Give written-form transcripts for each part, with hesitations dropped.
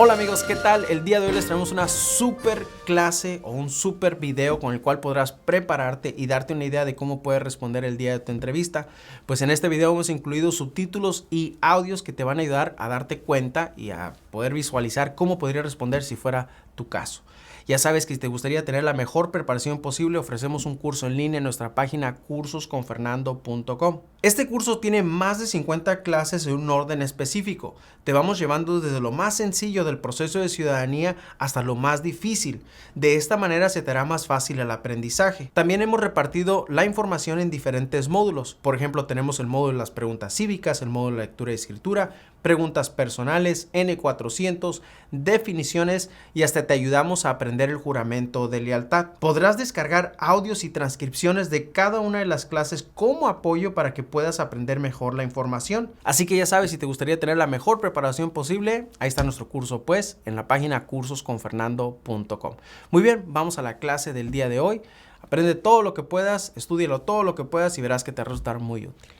Hola amigos, ¿qué tal? El día de hoy les traemos una super clase o un super video con el cual podrás prepararte y darte una idea de cómo puedes responder el día de tu entrevista. Pues en este video hemos incluido subtítulos y audios que te van a ayudar a darte cuenta y a poder visualizar cómo podrías responder si fuera tu caso. Ya sabes que si te gustaría tener la mejor preparación posible, ofrecemos un curso en línea en nuestra página cursosconfernando.com. Este curso tiene más de 50 clases en un orden específico. Te vamos llevando desde lo más sencillo del proceso de ciudadanía hasta lo más difícil. De esta manera se te hará más fácil el aprendizaje. También hemos repartido la información en diferentes módulos. Por ejemplo, tenemos el módulo de las preguntas cívicas, el módulo de lectura y escritura, preguntas personales, N400, definiciones y hasta te ayudamos a aprender el juramento de lealtad. Podrás descargar audios y transcripciones de cada una de las clases como apoyo para que puedas aprender mejor la información. Así que ya sabes, si te gustaría tener la mejor preparación posible, ahí está nuestro curso pues en la página cursosconfernando.com. Muy bien, vamos a la clase del día de hoy. Aprende todo lo que puedas, estúdialo todo lo que puedas y verás que te va a resultar muy útil.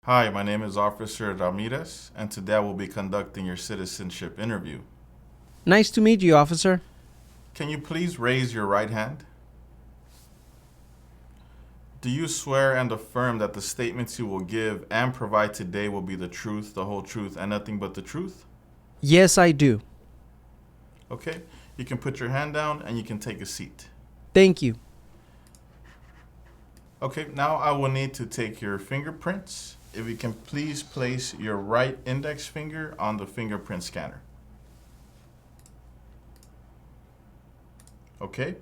Hi, my name is Officer Ramirez, and today I will be conducting your citizenship interview. Nice to meet you, officer. Can you please raise your right hand? Do you swear and affirm that the statements you will give and provide today will be the truth, the whole truth, and nothing but the truth? Yes, I do. Okay, you can put your hand down and you can take a seat. Thank you. Okay, now I will need to take your fingerprints. If you can please place your right index finger on the fingerprint scanner. Okay,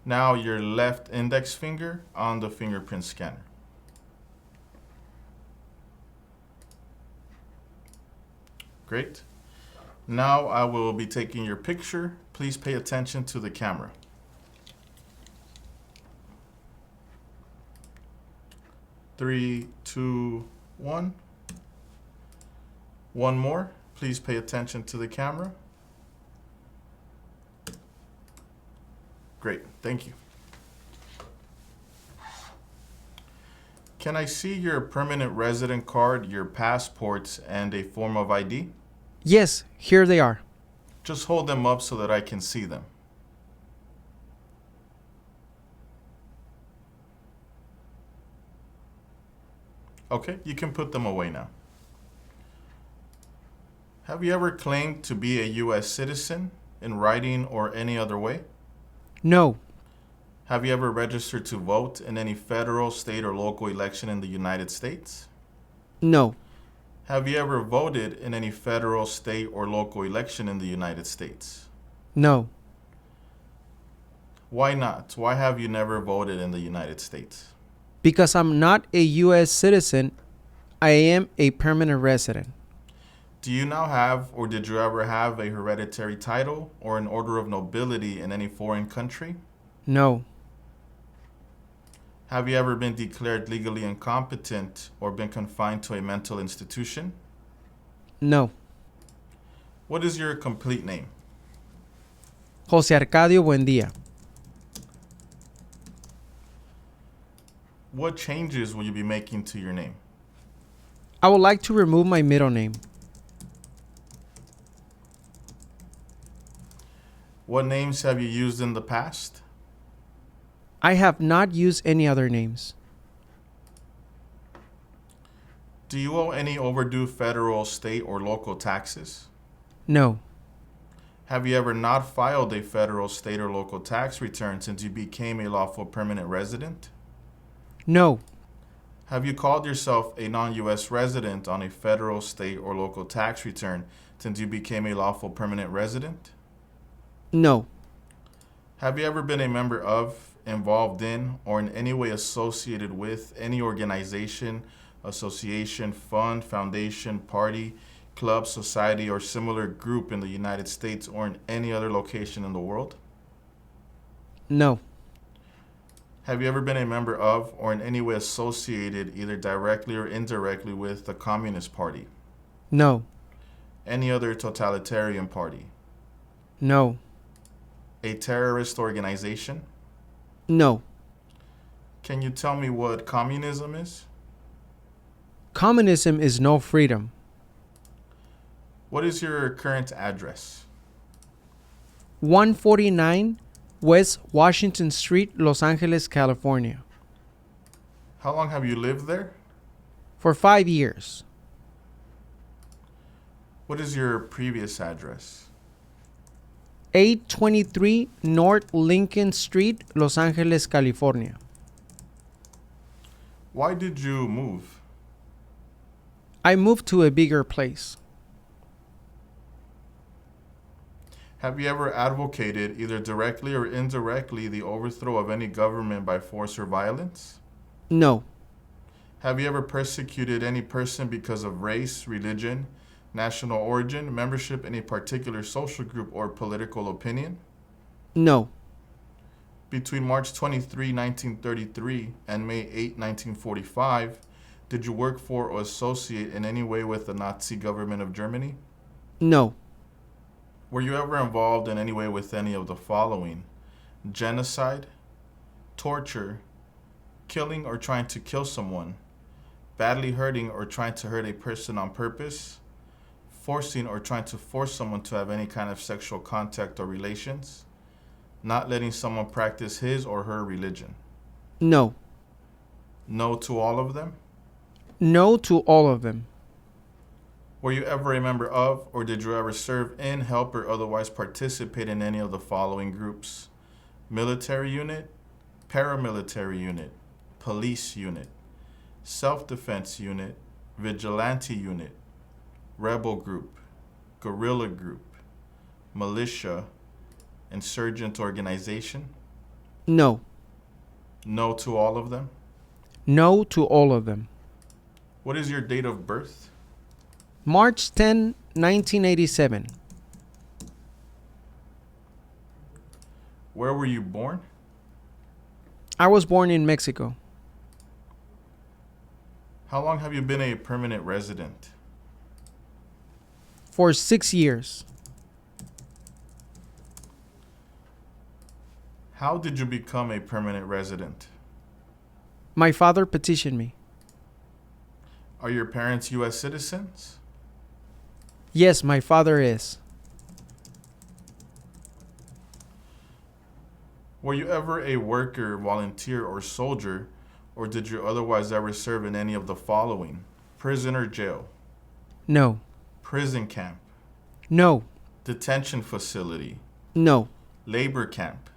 now your left index finger on the fingerprint scanner. Great. Now I will be taking your picture. Please pay attention to the camera. Three, two, one. One more. Please pay attention to the camera. Great, thank you. Can I see your permanent resident card, your passports, and a form of ID? Yes, here they are. Just hold them up so that I can see them. Okay, you can put them away now. Have you ever claimed to be a U.S. citizen in writing or any other way? No. Have you ever registered to vote in any federal, state, or local election in the United States? No. Have you ever voted in any federal, state, or local election in the United States? No. Why not? Why have you never voted in the United States? Because I'm not a U.S. citizen, I am a permanent resident. Do you now have, or did you ever have, a hereditary title or an order of nobility in any foreign country? No. Have you ever been declared legally incompetent or been confined to a mental institution? No. What is your complete name? José Arcadio Buendía. What changes will you be making to your name? I would like to remove my middle name. What names have you used in the past? I have not used any other names. Do you owe any overdue federal, state, or local taxes? No. Have you ever not filed a federal, state, or local tax return since you became a lawful permanent resident? No. Have you called yourself a non-U.S. resident on a federal, state, or local tax return since you became a lawful permanent resident? No. Have you ever been a member of, involved in, or in any way associated with any organization, association, fund, foundation, party, club, society, or similar group in the United States or in any other location in the world? No. Have you ever been a member of or in any way associated, either directly or indirectly, with the Communist Party? No. Any other totalitarian party? No. A terrorist organization? No. Can you tell me what communism is? Communism is no freedom. What is your current address? 149 West Washington Street, Los Angeles, California. How long have you lived there? For 5 years. What is your previous address? 823 North Lincoln Street, Los Angeles, California. Why did you move? I moved to a bigger place. Have you ever advocated, either directly or indirectly, the overthrow of any government by force or violence? No. Have you ever persecuted any person because of race, religion, national origin, membership in a particular social group, or political opinion? No. Between March 23, 1933 and May 8, 1945, did you work for or associate in any way with the Nazi government of Germany? No. Were you ever involved in any way with any of the following: genocide, torture, killing or trying to kill someone, badly hurting or trying to hurt a person on purpose, forcing or trying to force someone to have any kind of sexual contact or relations, not letting someone practice his or her religion? No. No to all of them? No to all of them. Were you ever a member of, or did you ever serve in, help, or otherwise participate in any of the following groups: military unit, paramilitary unit, police unit, self-defense unit, vigilante unit, rebel group, guerrilla group, militia, insurgent organization? No. No to all of them? No to all of them. What is your date of birth? March 10, 1987. Where were you born? I was born in Mexico. How long have you been a permanent resident? For 6 years. How did you become a permanent resident? My father petitioned me. Are your parents U.S. citizens? Yes, my father is. Were you ever a worker, volunteer, or soldier, or did you otherwise ever serve in any of the following: prison or jail, No. prison camp, No. detention facility, No. labor camp,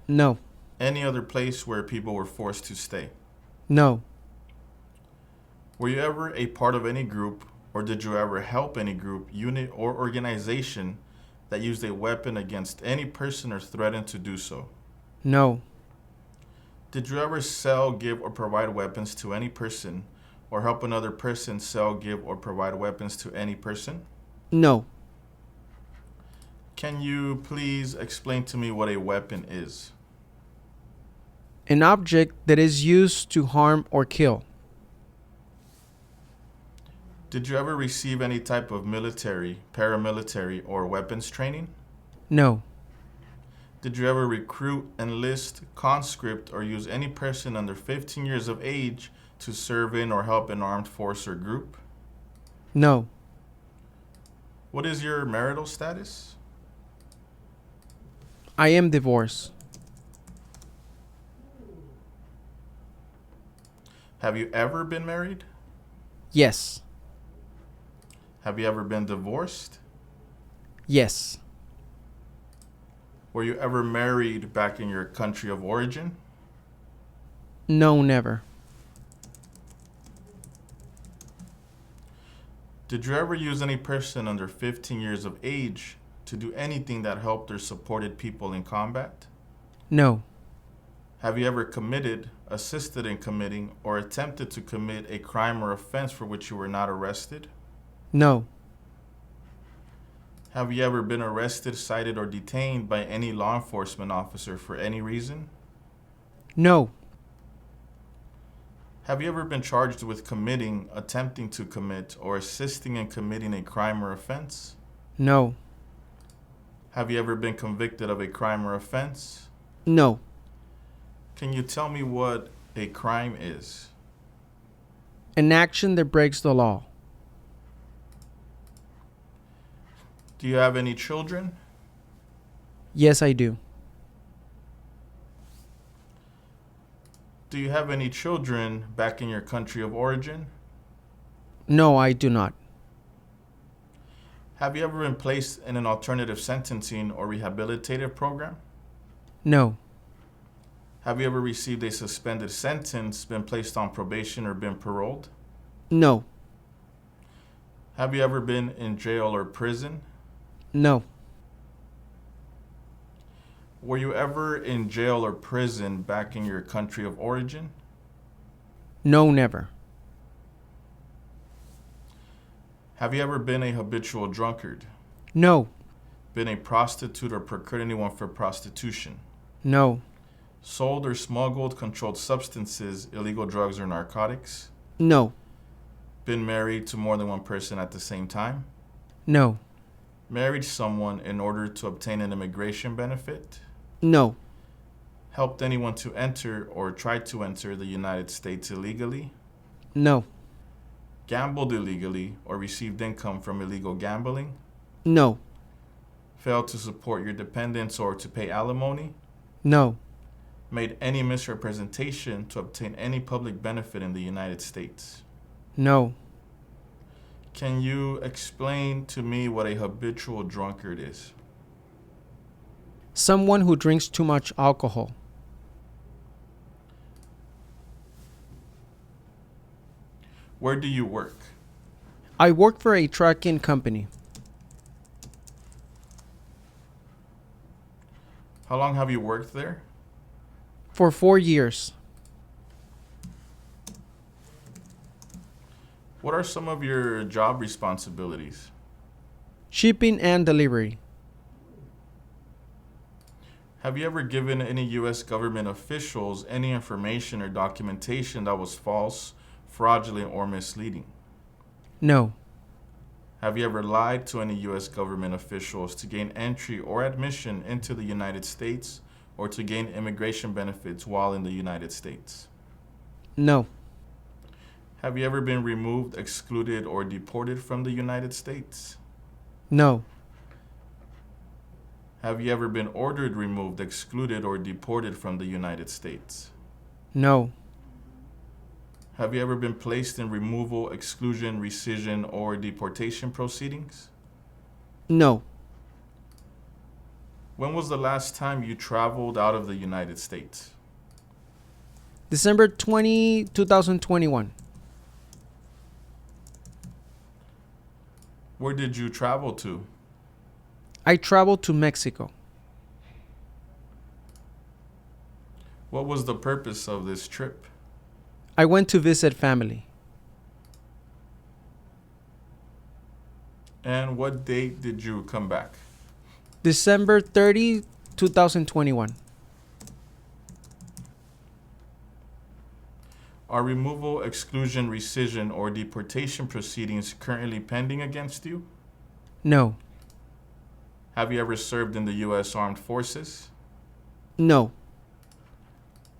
No. any other place where people were forced to stay? No. Were you ever a part of any group, or did you ever help any group, unit, or organization that used a weapon against any person or threatened to do so? No. Did you ever sell, give, or provide weapons to any person, or help another person sell, give, or provide weapons to any person? No. Can you please explain to me what a weapon is? An object that is used to harm or kill. Did you ever receive any type of military, paramilitary, or weapons training? No. Did you ever recruit, enlist, conscript, or use any person under 15 years of age to serve in or help an armed force or group? No. What is your marital status? I am divorced. Have you ever been married? Yes. Have you ever been divorced? Yes. Were you ever married back in your country of origin? No, never. Did you ever use any person under 15 years of age to do anything that helped or supported people in combat? No. Have you ever committed, assisted in committing, or attempted to commit a crime or offense for which you were not arrested? No. Have you ever been arrested, cited, or detained by any law enforcement officer for any reason? No. Have you ever been charged with committing, attempting to commit, or assisting in committing a crime or offense? No. Have you ever been convicted of a crime or offense? No. Can you tell me what a crime is? An action that breaks the law. Do you have any children? Yes, I do. Do you have any children back in your country of origin? No, I do not. Have you ever been placed in an alternative sentencing or rehabilitative program? No. Have you ever received a suspended sentence, been placed on probation, or been paroled? No. Have you ever been in jail or prison? No. Were you ever in jail or prison back in your country of origin? No, never. Have you ever been a habitual drunkard? No. Been a prostitute or procured anyone for prostitution? No. Sold or smuggled controlled substances, illegal drugs, or narcotics? No. Been married to more than one person at the same time? No. Married someone in order to obtain an immigration benefit? No. Helped anyone to enter or tried to enter the United States illegally? No. Gambled illegally or received income from illegal gambling? No. Failed to support your dependents or to pay alimony? No. Made any misrepresentation to obtain any public benefit in the United States? No. Can you explain to me what a habitual drunkard is? Someone who drinks too much alcohol. Where do you work? I work for a trucking company. How long have you worked there? For 4 years. What are some of your job responsibilities? Shipping and delivery. Have you ever given any U.S. government officials any information or documentation that was false, fraudulent, or misleading? No. Have you ever lied to any U.S. government officials to gain entry or admission into the United States or to gain immigration benefits while in the United States? No. Have you ever been removed, excluded, or deported from the United States? No. Have you ever been ordered removed, excluded, or deported from the United States? No. Have you ever been placed in removal, exclusion, rescission, or deportation proceedings? No. When was the last time you traveled out of the United States? December 2021. Where did you travel to? I traveled to Mexico. What was the purpose of this trip? I went to visit family. And what date did you come back? December 30, 2021. Are removal, exclusion, rescission, or deportation proceedings currently pending against you? No. Have you ever served in the U.S. Armed Forces? No.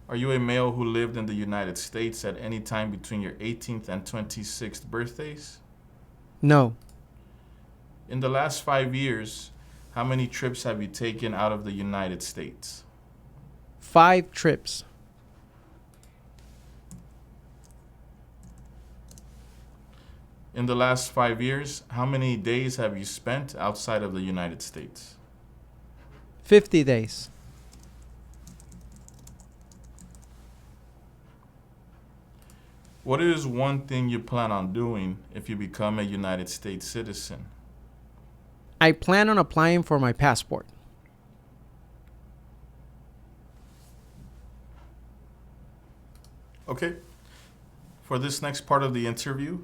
Are you a male who lived in the United States at any time between your 18th and 26th birthdays? No. In the last 5 years, how many trips have you taken out of the United States? 5 trips. In the last 5 years, how many days have you spent outside of the United States? 50 days. What is one thing you plan on doing if you become a United States citizen? I plan on applying for my passport. Okay. For this next part of the interview,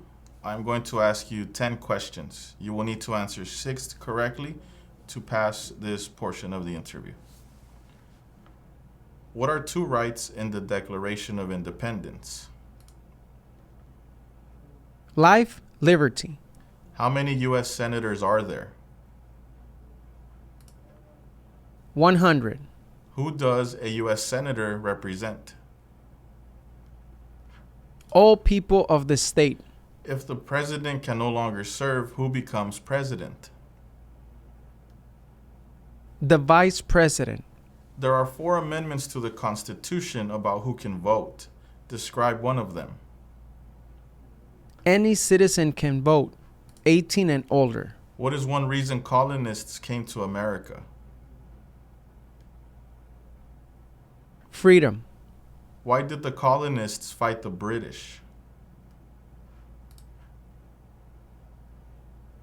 I'm going to ask you 10 questions. You will need to answer 6 correctly to pass this portion of the interview. What are 2 rights in the Declaration of Independence? Life, liberty. How many U.S. senators are there? 100. Who does a U.S. senator represent? All people of the state. If the president can no longer serve, who becomes president? The Vice President. There are 4 amendments to the Constitution about who can vote. Describe one of them. Any citizen can vote, 18 and older. What is one reason colonists came to America? Freedom. Why did the colonists fight the British?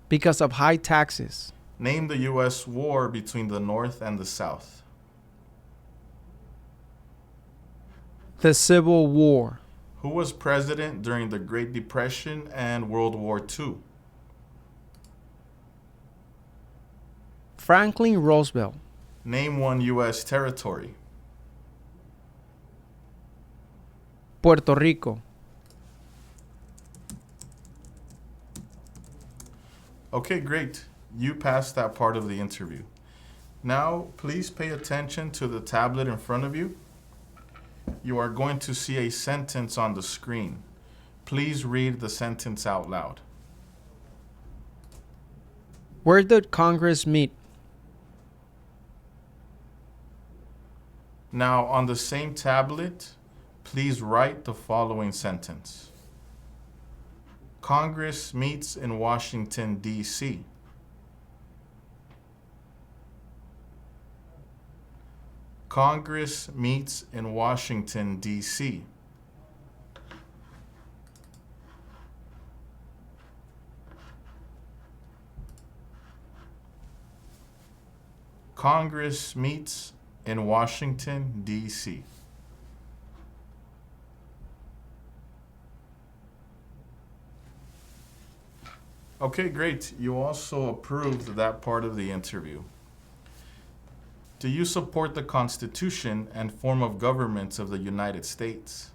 Because of high taxes. Name the U.S. war between the North and the South. The Civil War. Who was president during the Great Depression and World War II? Franklin Roosevelt. Name one U.S. territory. Puerto Rico. Okay, great. You passed that part of the interview. Now, please pay attention to the tablet in front of you. You are going to see a sentence on the screen. Please read the sentence out loud. Where did Congress meet? Now, on the same tablet, please write the following sentence. Congress meets in Washington, D.C. Congress meets in Washington, D.C. Congress meets in Washington, D.C. Okay, great. You also approved that part of the interview. Do you support the Constitution and form of government of the United States?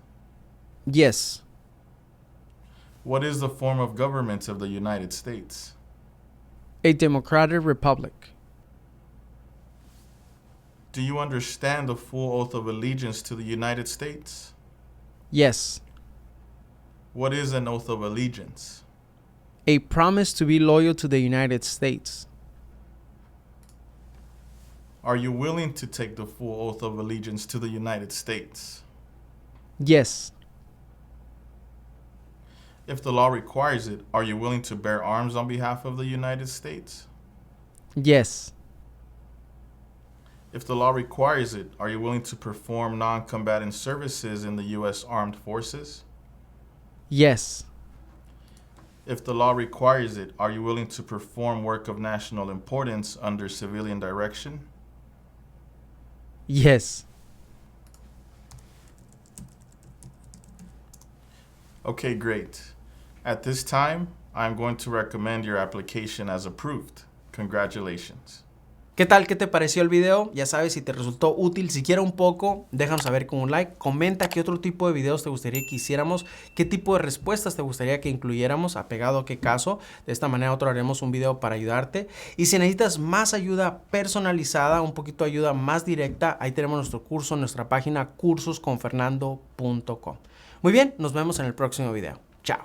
Yes. What is the form of government of the United States? A democratic republic. Do you understand the full oath of allegiance to the United States? Yes. What is an oath of allegiance? A promise to be loyal to the United States. Are you willing to take the full oath of allegiance to the United States? Yes. If the law requires it, are you willing to bear arms on behalf of the United States? Yes. If the law requires it, are you willing to perform non-combatant services in the U.S. Armed Forces? Yes. If the law requires it, are you willing to perform work of national importance under civilian direction? Yes. Okay, great. At this time, I'm going to recommend your application as approved. Congratulations. ¿Qué tal? ¿Qué te pareció el video? Ya sabes, si te resultó útil, siquiera un poco, déjanos saber con un like. Comenta qué otro tipo de videos te gustaría que hiciéramos, qué tipo de respuestas te gustaría que incluyéramos, apegado a qué caso. De esta manera nosotros haremos un video para ayudarte. Y si necesitas más ayuda personalizada, un poquito de ayuda más directa, ahí tenemos nuestro curso en nuestra página cursosconfernando.com. Muy bien, nos vemos en el próximo video. Chao.